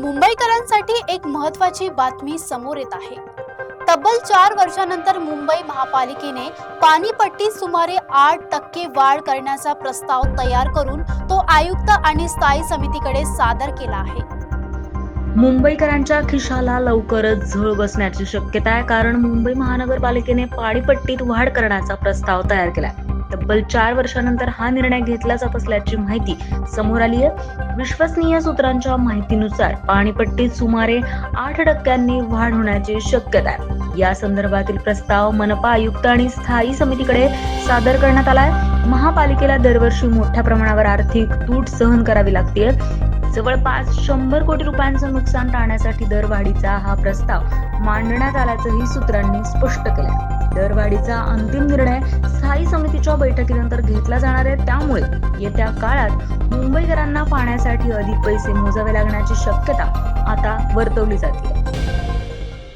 मुंबईकरांसाठी एक महत्त्वाची बातमी समोर येत आहे। तब्बल 4 वर्षांनंतर मुंबई महापालिकेने पाणीपट्टीत सुमारे 8% वाढ करण्याचा प्रस्ताव तयार करून तो आयुक्त आणि स्थायी समितीकडे सादर केला आहे। मुंबईकरांच्या खिशाला लवकरच झळ बसण्याची शक्यता आहे, कारण मुंबई महानगरपालिकेने पाणीपट्टीत वाढ करण्याचा प्रस्ताव तयार केलाय। तब्बल 4 वर्षांनंतर हा निर्णय घेतला जात असल्याची माहिती समोर आली आहे। विश्वसनीय सूत्रांच्या माहितीनुसार पाणीपट्टीत सुमारे 8% वाढ होण्याची शक्यता आहे। या संदर्भातील प्रस्ताव मनपा आयुक्त आणि स्थायी समितीकडे सादर करण्यात आलाय। महापालिकेला दरवर्षी मोठ्या प्रमाणावर आर्थिक तूट सहन करावी लागते। जवळपास 100 कोटी रुपयांचं नुकसान टाळण्यासाठी दरवाढीचा हा प्रस्ताव मांडण्यात आल्याचंही सूत्रांनी स्पष्ट केलंय। दरवाढीचा अंतिम निर्णय स्थायी समितीच्या बैठकीनंतर घेतला जाणार आहे, त्यामुळे येत्या काळात मुंबईकरांना पाण्यासाठी अधिक पैसे मोजावे लागण्याची शक्यता आता वर्तवली जाते।